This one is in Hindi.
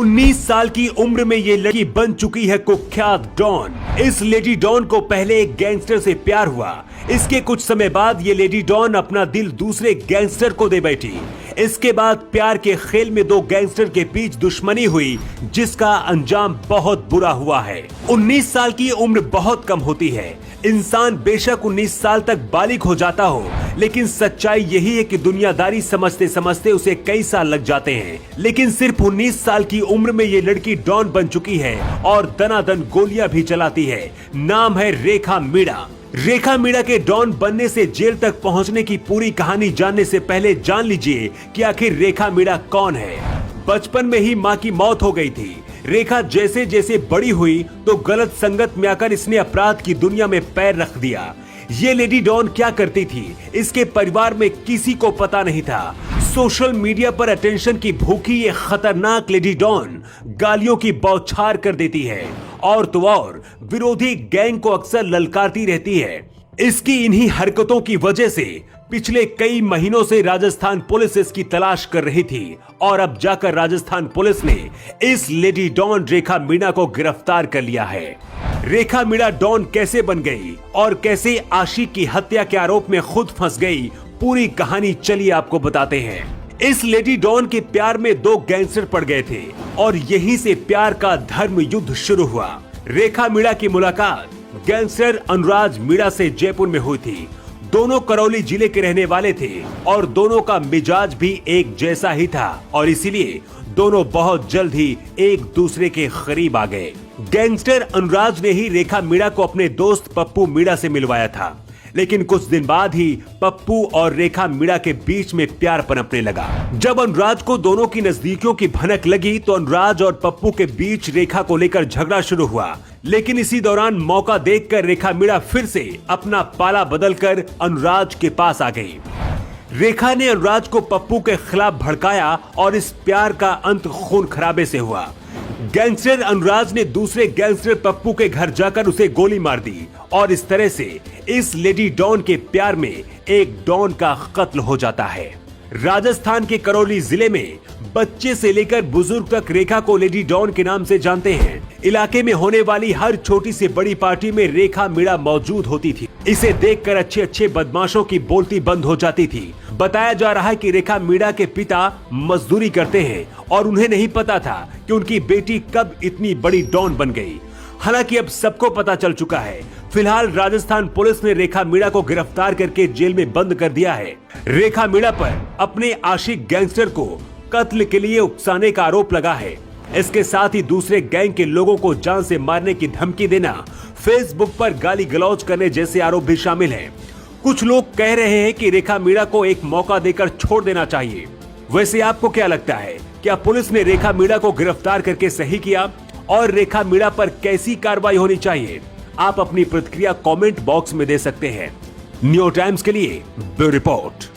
19 साल की उम्र में ये लड़की बन चुकी है कुख्यात डॉन। इस लेडी डॉन को पहले एक गैंगस्टर से प्यार हुआ। इसके कुछ समय बाद ये लेडी डॉन अपना दिल दूसरे गैंगस्टर को दे बैठी। इसके बाद प्यार के खेल में दो गैंगस्टर के बीच दुश्मनी हुई, जिसका अंजाम बहुत बुरा हुआ है। 19 साल की उम्र बहुत कम होती है। इंसान बेशक 19 साल तक बालिग हो जाता हो, लेकिन सच्चाई यही है कि दुनियादारी समझते समझते उसे कई साल लग जाते हैं। लेकिन सिर्फ 19 साल की उम्र में ये लड़की डॉन बन चुकी है और दनादन गोलियां भी चलाती है। नाम है रेखा मीणा। रेखा मीणा के डॉन बनने से जेल तक पहुंचने की पूरी कहानी जानने से पहले जान लीजिए कि आखिर रेखा मीणा कौन है। बचपन में ही मां की मौत हो गई थी। रेखा जैसे जैसे बड़ी हुई तो गलत संगत में आकर इसने अपराध की दुनिया में पैर रख दिया। ये लेडी डॉन क्या करती थी, इसके परिवार में किसी को पता नहीं था। सोशल मीडिया पर अटेंशन की भूखी ये खतरनाक लेडी डॉन गालियों की बौछार कर देती है और तो और विरोधी गैंग को अक्सर ललकारती रहती है। इसकी इन्हीं हरकतों की वजह से पिछले कई महीनों से राजस्थान पुलिस इसकी तलाश कर रही थी और अब जाकर राजस्थान पुलिस ने इस लेडी डॉन रेखा मीणा को गिरफ्तार कर लिया है। रेखा मीणा डॉन कैसे बन गई और कैसे आशिक की हत्या के आरोप में खुद फंस गई, पूरी कहानी चलिए आपको बताते हैं। इस लेडी डॉन के प्यार में दो गैंगस्टर पड़ गए थे और यहीं से प्यार का धर्म युद्ध शुरू हुआ। रेखा मीणा की मुलाकात गैंगस्टर अनुराज मीणा से जयपुर में हुई थी। दोनों करौली जिले के रहने वाले थे और दोनों का मिजाज भी एक जैसा ही था और इसीलिए दोनों बहुत जल्द ही एक दूसरे के करीब आ गए। गैंगस्टर अनुराज ने ही रेखा मीणा को अपने दोस्त पप्पू मीणा से मिलवाया था, लेकिन कुछ दिन बाद ही पप्पू और रेखा मीणा के बीच में प्यार पनपने लगा। जब अनुराज को दोनों की नजदीकियों की भनक लगी तो अनुराज और पप्पू के बीच रेखा को लेकर झगड़ा शुरू हुआ। लेकिन इसी दौरान मौका देखकर रेखा मीणा फिर से अपना पाला बदलकर अनुराज के पास आ गई। रेखा ने अनुराज को पप्पू के खिलाफ भड़काया और इस प्यार का अंत खून खराबे से हुआ। गैंगस्टर अनुराज ने दूसरे गैंगस्टर पप्पू के घर जाकर उसे गोली मार दी और इस तरह से इस लेडी डॉन के प्यार में एक डॉन का कत्ल हो जाता है। राजस्थान के करौली जिले में बच्चे से लेकर बुजुर्ग तक रेखा को लेडी डॉन के नाम से जानते हैं। इलाके में होने वाली हर छोटी से बड़ी पार्टी में रेखा मीणा मौजूद होती थी। इसे देखकर अच्छे अच्छे बदमाशों की बोलती बंद हो जाती थी। बताया जा रहा है कि रेखा मीणा के पिता मजदूरी करते हैं और उन्हें नहीं पता था कि उनकी बेटी कब इतनी बड़ी डॉन बन गई। हालांकि अब सबको पता चल चुका है। फिलहाल राजस्थान पुलिस ने रेखा मीणा को गिरफ्तार करके जेल में बंद कर दिया है। रेखा मीणा पर अपने आशिक गैंगस्टर को कत्ल के लिए उकसाने का आरोप लगा है। इसके साथ ही दूसरे गैंग के लोगों को जान से मारने की धमकी देना, फेसबुक पर गाली गलौज करने जैसे आरोप भी शामिल हैं। कुछ लोग कह रहे हैं कि रेखा मीणा को एक मौका देकर छोड़ देना चाहिए। वैसे आपको क्या लगता है, क्या पुलिस ने रेखा मीणा को गिरफ्तार करके सही किया और रेखा मीणा पर कैसी कार्रवाई होनी चाहिए? आप अपनी प्रतिक्रिया कमेंट बॉक्स में दे सकते हैं। न्यू टाइम्स के लिए ब्यूरो रिपोर्ट।